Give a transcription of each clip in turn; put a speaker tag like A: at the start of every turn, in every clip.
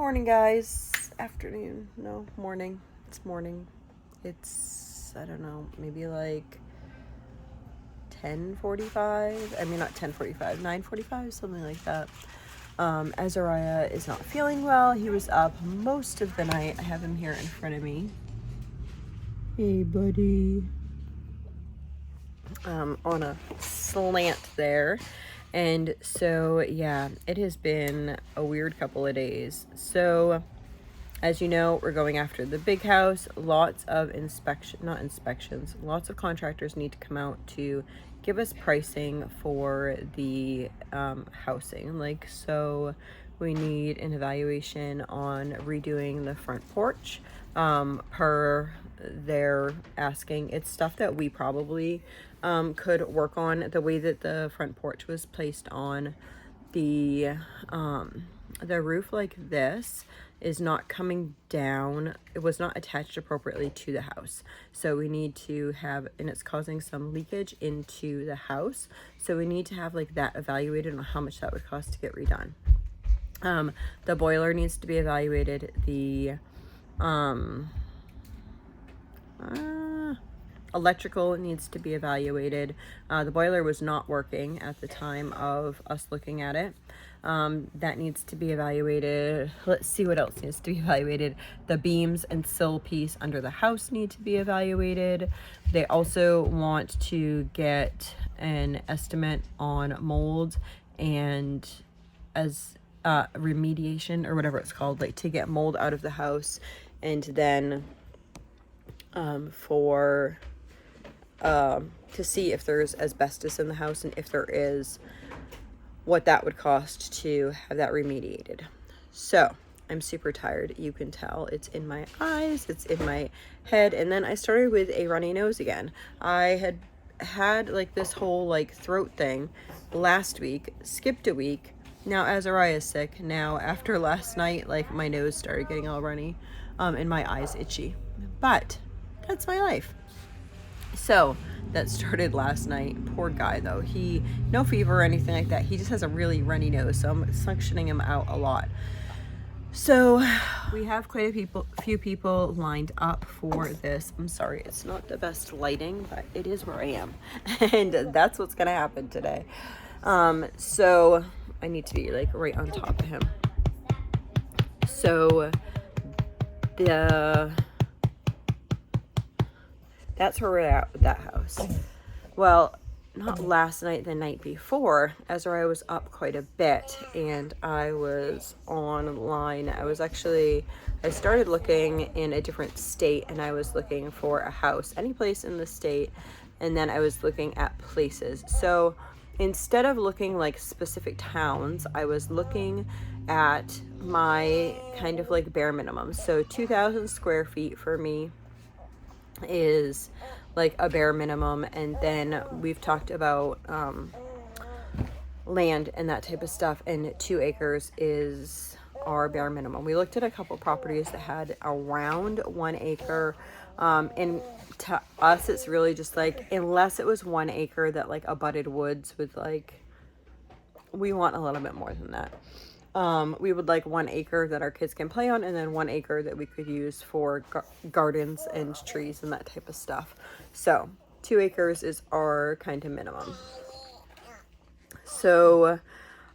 A: morning, guys. Afternoon. No, morning. It's morning. It's, I don't know, maybe like 10:45. I mean, not 10:45, 9:45, something like that. Azariah is not feeling well. He was up most of the night. I have him here in front of me. Hey, buddy. On a slant there. And so, yeah, it has been a weird couple of days. So, as you know, we're going after the big house. Lots of lots of contractors need to come out to give us pricing for the housing. Like, so we need an evaluation on redoing the front porch per they're asking. It's stuff that we probably could work on. The way that the front porch was placed on the roof like this is not coming down. It was not attached appropriately to the house. So we need to have, and it's causing some leakage into the house. So we need to have like that evaluated on how much that would cost to get redone. The boiler needs to be evaluated. The electrical needs to be evaluated. The boiler was not working at the time of us looking at it. That needs to be evaluated. Let's see what else needs to be evaluated. The beams and sill piece under the house need to be evaluated. They also want to get an estimate on mold and as remediation or whatever it's called, like to get mold out of the house, and then to see if there's asbestos in the house, and if there is, what that would cost to have that remediated. So I'm super tired. You can tell it's in my eyes, it's in my head. And then I started with a runny nose again. I had like this whole like throat thing last week, skipped a week. Now Azariah is sick. Now after last night, like my nose started getting all runny, and my eyes itchy. But that's my life. So that started last night. Poor guy though. He, no fever or anything like that. He just has a really runny nose. So I'm suctioning him out a lot. So we have quite a few people lined up for this. I'm sorry, it's not the best lighting, but it is where I am. And that's what's going to happen today. So I need to be like right on top of him. So that's where we're at with that house. Well, not last night, the night before, Azariah was up quite a bit, and I was online. I started looking in a different state, and I was looking for a house, any place in the state, and then I was looking at places. So instead of looking like specific towns, I was looking at my kind of like bare minimum. So 2,000 square feet for me is like a bare minimum. And then we've talked about land and that type of stuff, and 2 acres is our bare minimum. We looked at a couple properties that had around 1 acre, and to us it's really just like, unless it was 1 acre that like abutted woods with like, we want a little bit more than that. We would like 1 acre that our kids can play on, and then 1 acre that we could use for gardens and trees and that type of stuff. So 2 acres is our kind of minimum. So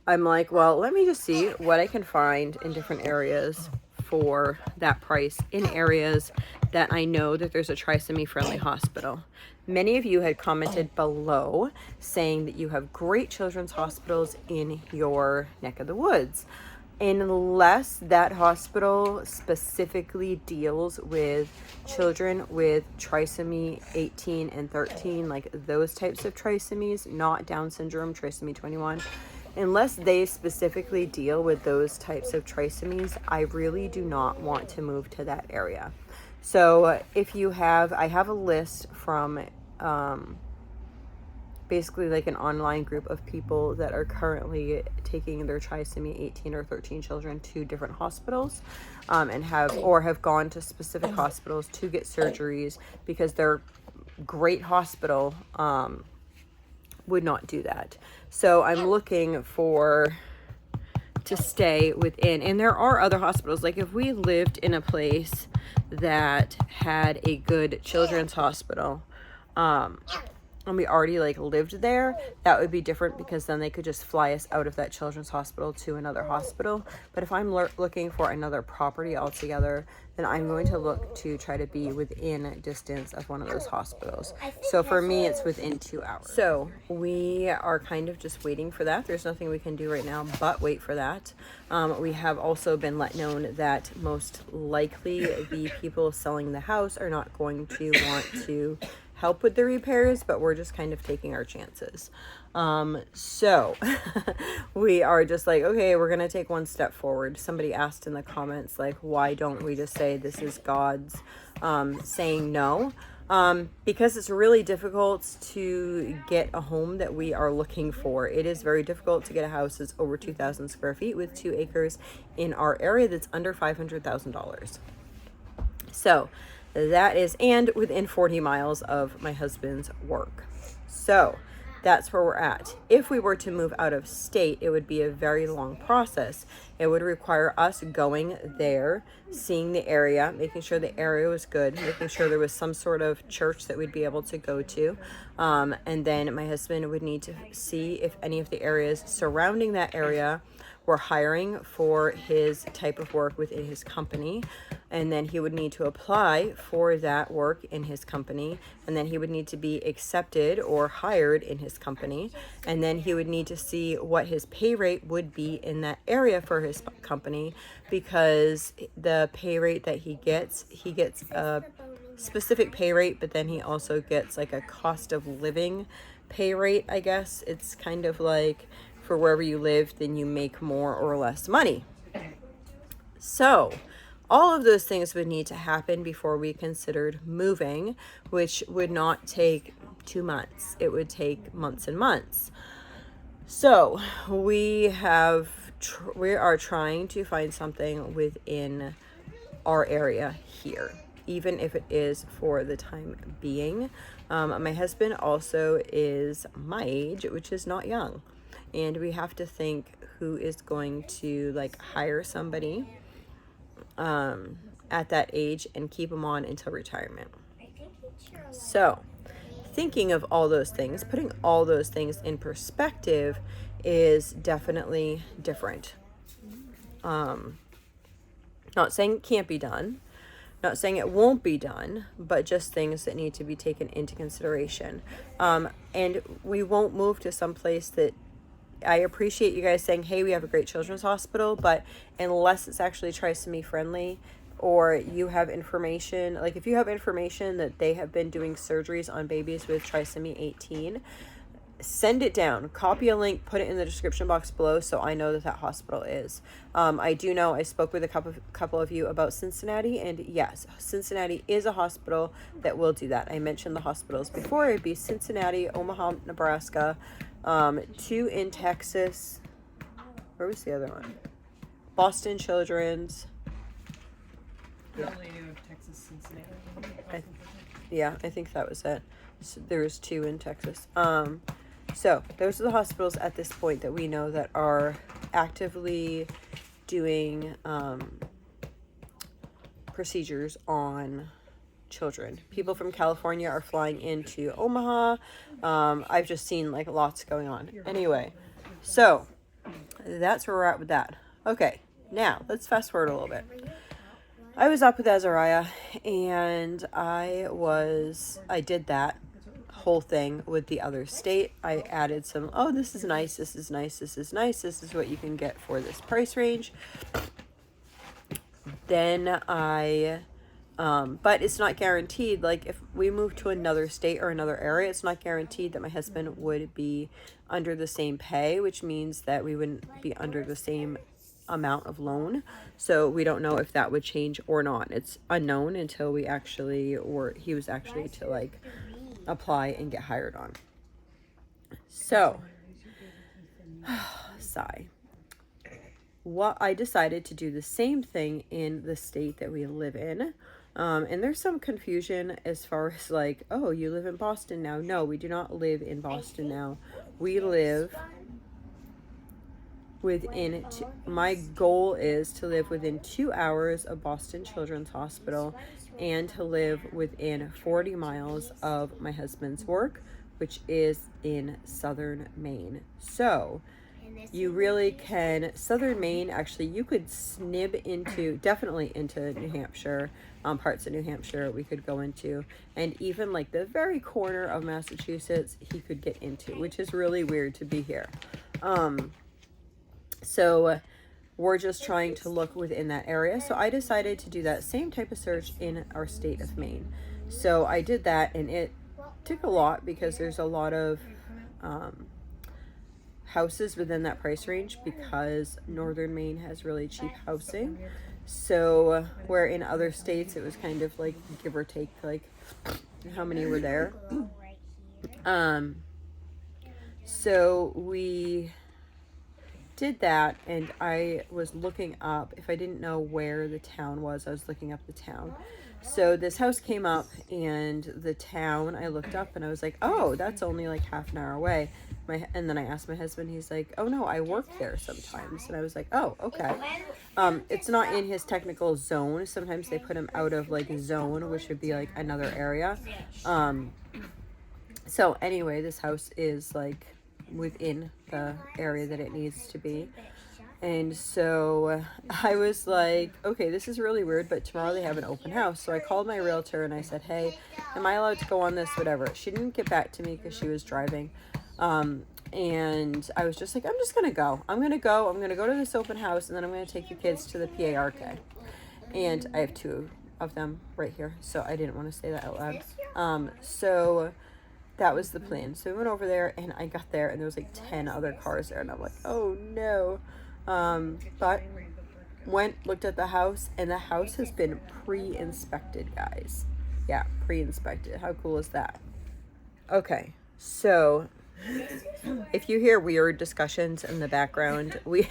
A: I'm like, well, let me just see what I can find in different areas for that price, in areas that I know that there's a trisomy friendly hospital. Many of you had commented below saying that you have great children's hospitals in your neck of the woods. Unless that hospital specifically deals with children with trisomy 18 and 13, like those types of trisomies, not Down syndrome, trisomy 21, unless they specifically deal with those types of trisomies, I really do not want to move to that area. So if you have, I have a list from basically like an online group of people that are currently taking their trisomy 18 or 13 children to different hospitals, and have gone to specific hospitals to get surgeries, because their great hospital would not do that. So I'm looking to stay within. And there are other hospitals. Like if we lived in a place that had a good children's hospital, and we already like lived there, that would be different, because then they could just fly us out of that children's hospital to another hospital. But if I'm looking for another property altogether, then I'm going to look to try to be within distance of one of those hospitals. So for me, it's within 2 hours. So we are kind of just waiting for that. There's nothing we can do right now but wait for that. We have also been let known that most likely the people selling the house are not going to want to help with the repairs, but we're just kind of taking our chances. So we are just like, okay, we're gonna take one step forward. Somebody asked in the comments, like, why don't we just say this is God's saying no? Because it's really difficult to get a home that we are looking for. It is very difficult to get a house that's over 2,000 square feet with 2 acres in our area that's under $500,000. So that is, and within 40 miles of my husband's work. So that's where we're at. If we were to move out of state, it would be a very long process. It would require us going there, seeing the area, making sure the area was good, making sure there was some sort of church that we'd be able to go to. And then my husband would need to see if any of the areas surrounding that area were hiring for his type of work within his company. And then he would need to apply for that work in his company. And then he would need to be accepted or hired in his company. And then he would need to see what his pay rate would be in that area for his company, because the pay rate that he gets a specific pay rate, but then he also gets like a cost of living pay rate, I guess. It's kind of like for wherever you live, then you make more or less money. So all of those things would need to happen before we considered moving, which would not take 2 months. It would take months and months. So we are trying to find something within our area here, even if it is for the time being. My husband also is my age, which is not young. And we have to think who is going to like hire somebody at that age and keep them on until retirement. So thinking of all those things, putting all those things in perspective is definitely different. Not saying it can't be done, not saying it won't be done, but just things that need to be taken into consideration. And we won't move to some place that, I appreciate you guys saying, hey, we have a great children's hospital, but unless it's actually trisomy friendly, or you have information, like if you have information that they have been doing surgeries on babies with trisomy 18, send it down, copy a link, put it in the description box below so I know that that hospital is. I do know I spoke with a couple of you about Cincinnati, and yes, Cincinnati is a hospital that will do that. I mentioned the hospitals before. It'd be Cincinnati, Omaha, Nebraska, 2 in Texas. Where was the other one? Boston Children's. Yeah.
B: Texas, Cincinnati.
A: I think that was it. So there was 2 in Texas. So those are the hospitals at this point that we know that are actively doing procedures on children. People from California are flying into Omaha. I've just seen like lots going on. Anyway, so that's where we're at with that. Okay, now let's fast forward a little bit. I was up with Azariah, and I did that whole thing with the other state. I added some, oh, this is nice, this is nice, this is nice, this is what you can get for this price range. Then but it's not guaranteed. Like if we move to another state or another area, it's not guaranteed that my husband would be under the same pay, which means that we wouldn't be under the same amount of loan. So we don't know if that would change or not. It's unknown until he was actually to like apply and get hired on. So sigh. I decided to do the same thing in the state that we live in. And there's some confusion as far as like, oh, you live in Boston now. No, we do not live in Boston now. We live my goal is to live within 2 hours of Boston Children's Hospital and to live within 40 miles of my husband's work, which is in southern Maine. So you really can, southern Maine, actually, you could snib definitely into New Hampshire, parts of New Hampshire we could go into, and even like the very corner of Massachusetts he could get into, which is really weird to be here. So we're just trying to look within that area. So I decided to do that same type of search in our state of Maine. So I did that, and it took a lot because there's a lot of houses within that price range because northern Maine has really cheap housing. So where in other states it was kind of like give or take like how many were there. So we did that, and I was looking up, if I didn't know where the town was, I was looking up the town. So this house came up, and the town I looked up, and I was like, oh, that's only like half an hour away. And then I asked my husband, he's like, oh no, I work there sometimes. And I was like, oh, okay. It's not in his technical zone. Sometimes they put him out of like zone, which would be like another area. So anyway, this house is like within the area that it needs to be. And so I was like, okay, this is really weird, but tomorrow they have an open house. So I called my realtor and I said, hey, am I allowed to go on this? Whatever. She didn't get back to me because she was driving. And I was just like, I'm just going to go. I'm going to go to this open house, and then I'm going to take the kids to the PARK. And I have 2 of them right here. So I didn't want to say that out loud. So that was the plan. So we went over there, and I got there, and there was like 10 other cars there, and I'm like, oh no. But looked at the house, and the house has been pre-inspected, guys. Yeah, pre-inspected. How cool is that? Okay, so if you hear weird discussions in the background, we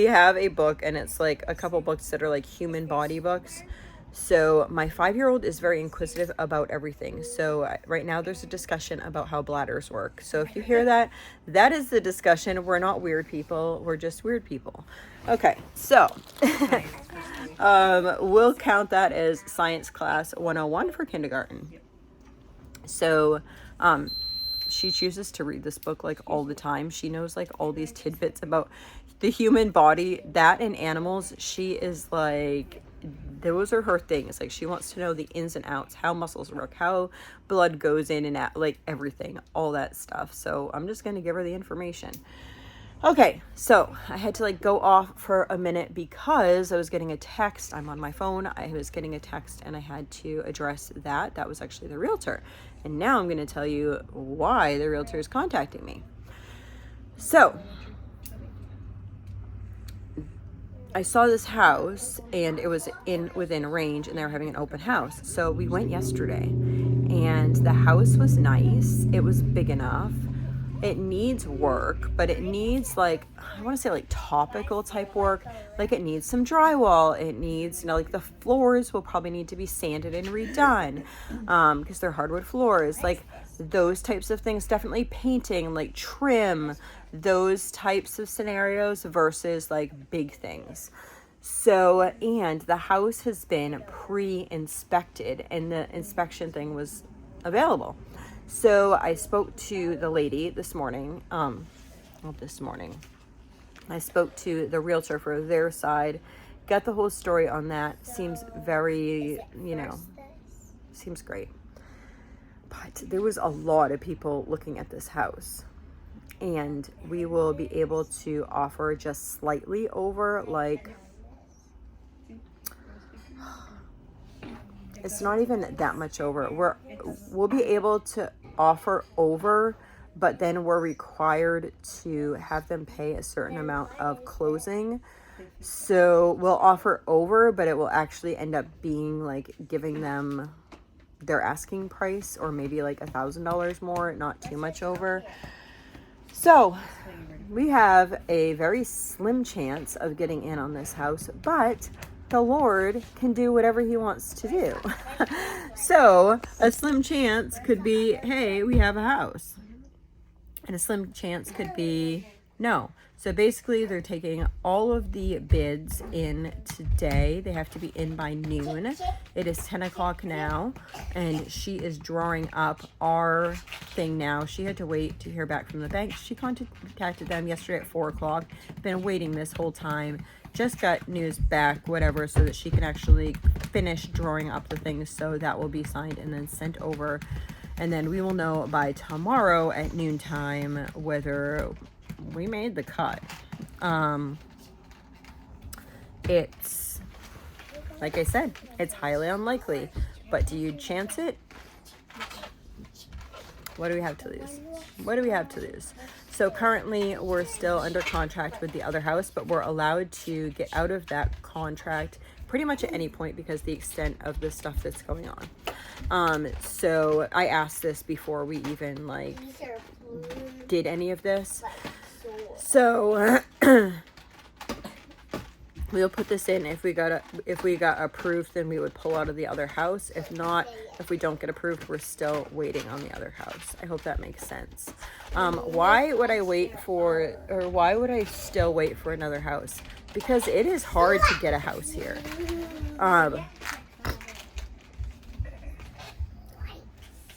A: have a book, and it's like a couple books that are like human body books. So my 5-year-old is very inquisitive about everything. So right now there's a discussion about how bladders work. So if you hear that, that is the discussion. We're not weird people. We're just weird people. Okay, so we'll count that as science class 101 for kindergarten. So she chooses to read this book like all the time. She knows like all these tidbits about the human body, that and animals. She is like, those are her things. Like she wants to know the ins and outs, how muscles work, how blood goes in and out, like everything, all that stuff. So I'm just going to give her the information. Okay, so I had to like go off for a minute because I was getting a text. I'm on my phone. I was getting a text and I had to address that. That was actually the realtor. And now I'm going to tell you why the realtor is contacting me. So I saw this house and it was within range, and they were having an open house. So we went yesterday, and the house was nice. It was big enough. It needs work, but it needs like, I want to say like topical type work. Like it needs some drywall. It needs, like the floors will probably need to be sanded and redone because they're hardwood floors. Like those types of things, definitely painting, like trim, those types of scenarios versus like big things. So, and the house has been pre-inspected, and the inspection thing was available. So I spoke to the lady this morning, I spoke to the realtor for their side, got the whole story on that. Seems very, seems great. But there was a lot of people looking at this house, and we will be able to offer just slightly over, like, it's not even that much over. We'll be able to offer over, but then we're required to have them pay a certain amount of closing. So we'll offer over, but it will actually end up being like giving them their asking price, or maybe like $1,000 more, not too much over. So we have a very slim chance of getting in on this house, but the Lord can do whatever he wants to do. So a slim chance could be, hey, we have a house. And a slim chance could be, No. So basically they're taking all of the bids in today. They have to be in by noon. It is 10 o'clock now, and she is drawing up our thing now. She had to wait to hear back from the bank. She contacted them yesterday at 4 o'clock. Been waiting this whole time. Just got news back, whatever, so that she can actually finish drawing up the things. So that will be signed and then sent over. And then we will know by tomorrow at noontime whether we made the cut. It's, like I said, it's highly unlikely, but do you chance it? What do we have to lose? What do we have to lose? So currently we're still under contract with the other house, but we're allowed to get out of that contract pretty much at any point because the extent of the stuff that's going on. So I asked this before we even like did any of this. So we'll put this in. If we got approved, then we would pull out of the other house. If not, if we don't get approved, we're still waiting on the other house. I hope that makes sense. Why would I wait for, or why would I still wait for another house? Because it is hard to get a house here.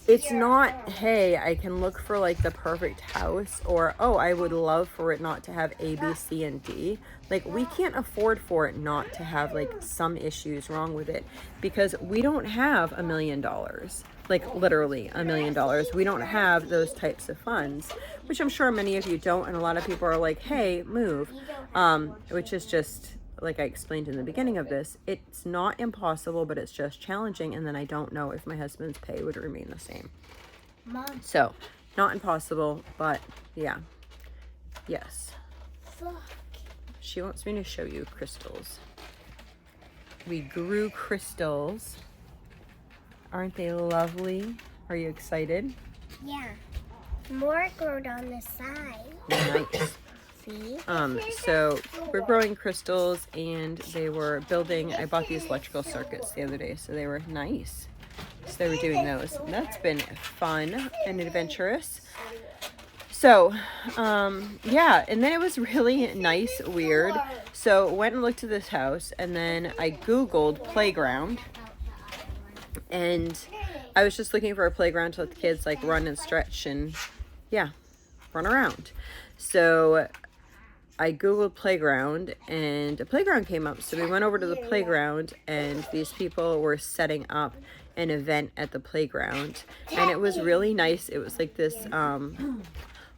A: It's not, hey, I can look for like the perfect house, or, oh, I would love for it not to have A, B, C, and D. Like, we can't afford for it not to have like some issues wrong with it, because we don't have $1 million, like literally $1 million. We don't have those types of funds, which I'm sure many of you don't. And a lot of people are like, hey, move, which is just, like I explained in the beginning of this, it's not impossible, but it's just challenging. And then I don't know if my husband's pay would remain the same. Mom. So, not impossible, but yeah. Yes. Fuck. She wants me to show you crystals. We grew crystals. Aren't they lovely? Are you excited?
B: Yeah. More growed on the side.
A: Nice. So we're growing crystals, and they were building, I bought these electrical circuits the other day, so they were nice. So they were doing those. And that's been fun and adventurous. So, yeah, and then it was really nice, weird. So went and looked at this house, and then I Googled playground, and I was just looking for a playground to let the kids like run and stretch and, yeah, run around. So I Googled playground, and a playground came up. So we went over to the playground, and these people were setting up an event at the playground, and it was really nice. It was like this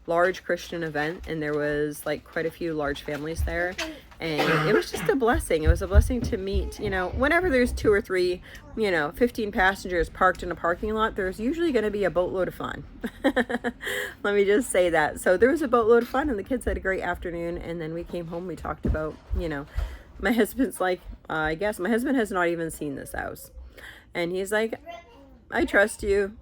A: large Christian event, and there was like quite a few large families there, and it was just a blessing. It was a blessing to meet, you know, whenever there's 2 or 3, 15 passengers parked in a parking lot, there's usually going to be a boatload of fun. Let me just say that. So there was a boatload of fun, and the kids had a great afternoon. And then we came home, we talked about, my husband's like, I guess my husband has not even seen this house, and he's like, I trust you.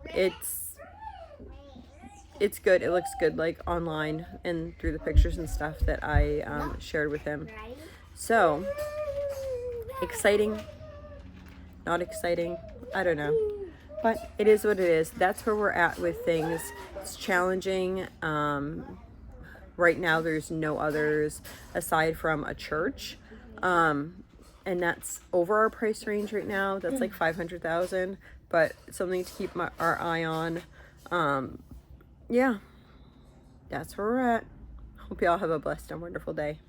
A: It's good. It looks good, like online and through the pictures and stuff that I shared with him. So exciting, not exciting, I don't know, but it is what it is. That's where we're at with things. It's challenging. Right now there's no others aside from a church, and that's over our price range right now. That's like $500,000, but something to keep our eye on. Yeah, that's where we're at. Hope y'all have a blessed and wonderful day.